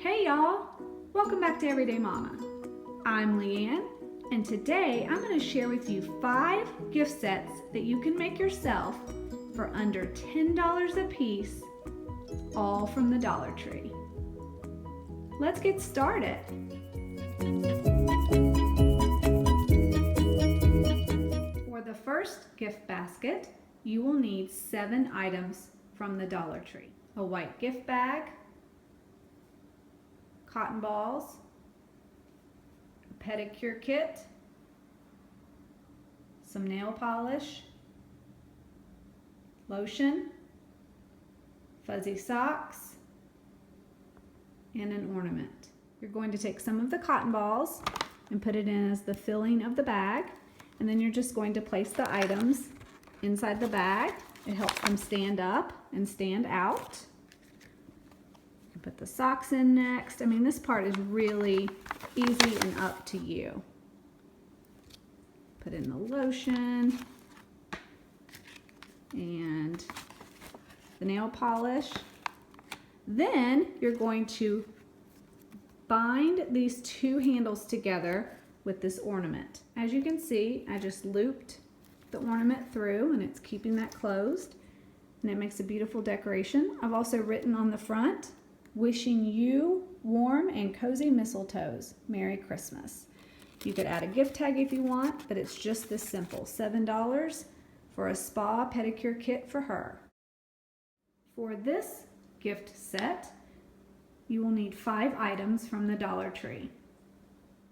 Hey y'all, welcome back to Everyday Mama. I'm Leanne, and today I'm going to share with you 5 gift sets that you can make yourself for under $10 a piece, all from the Dollar Tree. Let's get started. For the first gift basket, you will need 7 items from the Dollar Tree. A white gift bag, cotton balls, a pedicure kit, some nail polish, lotion, fuzzy socks, and an ornament. You're going to take some of the cotton balls and put it in as the filling of the bag, and then you're just going to place the items inside the bag. It helps them stand up and stand out. Put the socks in next. I mean, this part is really easy and up to you. Put in the lotion and the nail polish. Then you're going to bind these 2 handles together with this ornament. As you can see, I just looped the ornament through and it's keeping that closed, and it makes a beautiful decoration. I've also written on the front, "Wishing you warm and cozy mistletoes. Merry Christmas." You could add a gift tag if you want, but it's just this simple. $7 for a spa pedicure kit for her. For this gift set, you will need 5 items from the Dollar Tree.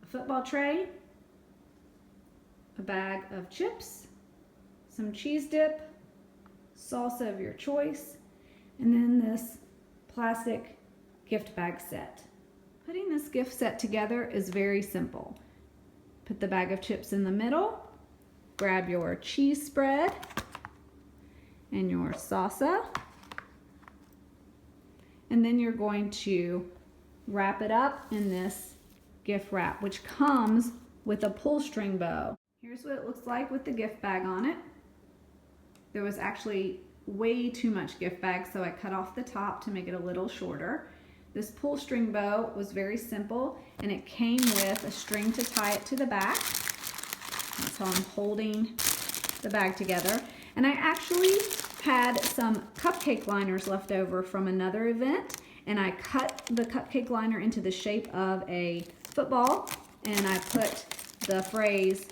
A football tray, a bag of chips, some cheese dip, salsa of your choice, and then this plastic gift bag set. Putting this gift set together is very simple. Put the bag of chips in the middle, grab your cheese spread and your salsa, and then you're going to wrap it up in this gift wrap, which comes with a pull string bow. Here's what it looks like with the gift bag on it. There was actually way too much gift bag, so I cut off the top to make it a little shorter. This pull string bow was very simple, and it came with a string to tie it to the back. That's how I'm holding the bag together. And I actually had some cupcake liners left over from another event, and I cut the cupcake liner into the shape of a football, and I put the phrase,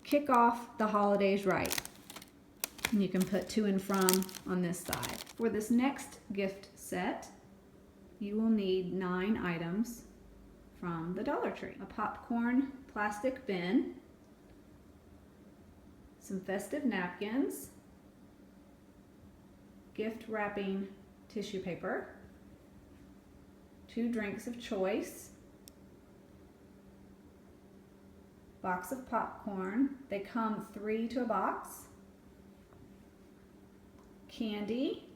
"Kick off the holidays right." And you can put to and from on this side. For this next gift set, you will need 9 items from the Dollar Tree. A popcorn plastic bin, some festive napkins, gift wrapping tissue paper, 2 drinks of choice, box of popcorn. They come 3 to a box. Candy.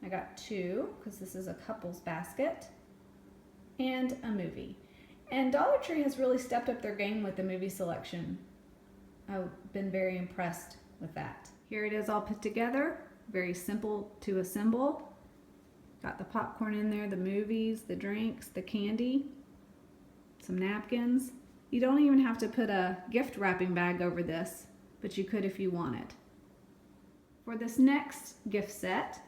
I got 2 because this is a couple's basket, and a movie. And Dollar Tree has really stepped up their game with the movie selection. I've been very impressed with that. Here it is all put together, very simple to assemble. Got the popcorn in there, the movies, the drinks, the candy, some napkins. You don't even have to put a gift wrapping bag over this, but you could if you wanted. For this next gift set,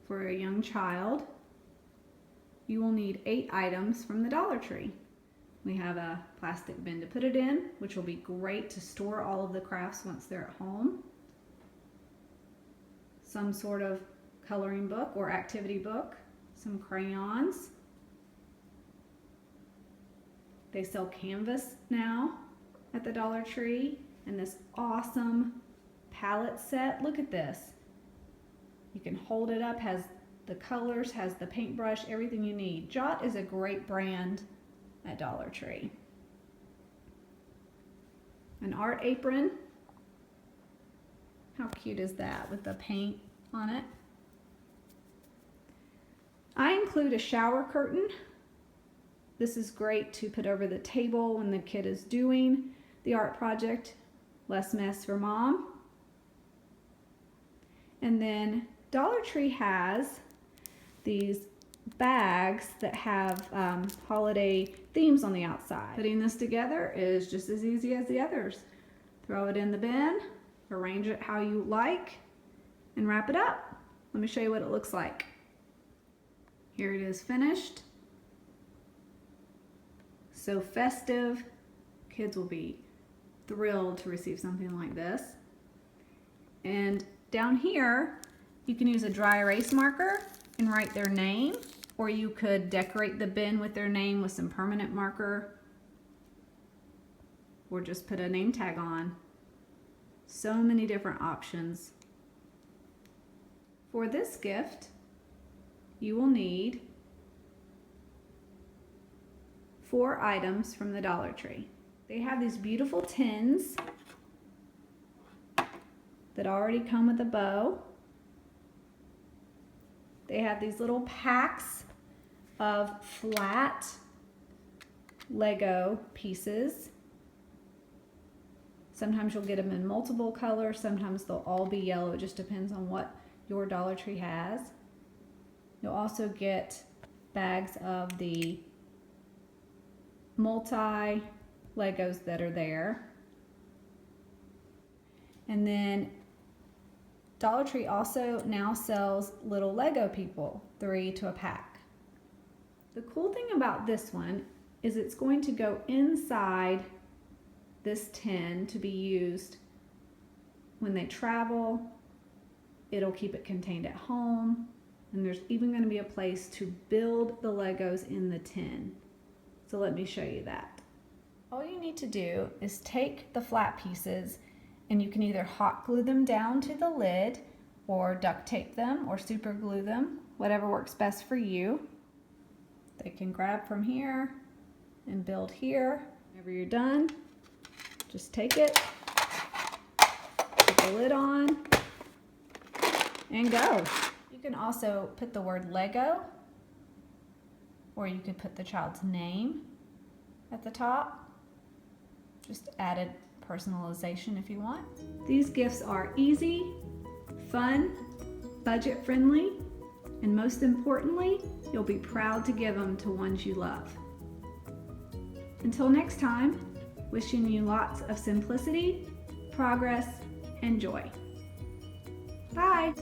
for a young child, you will need 8 items from the Dollar Tree. We have a plastic bin to put it in, which will be great to store all of the crafts once they're at home. Some sort of coloring book or activity book, some crayons. They sell canvas now at the Dollar Tree, and this awesome palette set. Look at this. You can hold it up, has the colors, has the paintbrush, everything you need. Jot is a great brand at Dollar Tree. An art apron. How cute is that with the paint on it? I include a shower curtain. This is great to put over the table when the kid is doing the art project. Less mess for mom. And then Dollar Tree has these bags that have holiday themes on the outside. Putting this together is just as easy as the others. Throw it in the bin, arrange it how you like, and wrap it up. Let me show you what it looks like. Here it is finished. So festive. Kids will be thrilled to receive something like this. And down here, you can use a dry erase marker and write their name, or you could decorate the bin with their name with some permanent marker, or just put a name tag on. So many different options. For this gift, you will need 4 items from the Dollar Tree. They have these beautiful tins that already come with a bow. They have these little packs of flat Lego pieces. Sometimes you'll get them in multiple colors, sometimes they'll all be yellow. It just depends on what your Dollar Tree has. You'll also get bags of the multi Legos that are there. And then Dollar Tree also now sells little Lego people, 3 to a pack. The cool thing about this one is it's going to go inside this tin to be used when they travel. It'll keep it contained at home, and there's even going to be a place to build the Legos in the tin. So let me show you that. All you need to do is take the flat pieces, and you can either hot glue them down to the lid or duct tape them or super glue them, whatever works best for you. They can grab from here and build here. Whenever you're done, just take it, put the lid on, and go. You can also put the word Lego, or you could put the child's name at the top. Just added personalization if you want. These gifts are easy, fun, budget friendly, and most importantly, you'll be proud to give them to ones you love. Until next time, wishing you lots of simplicity, progress, and joy. Bye!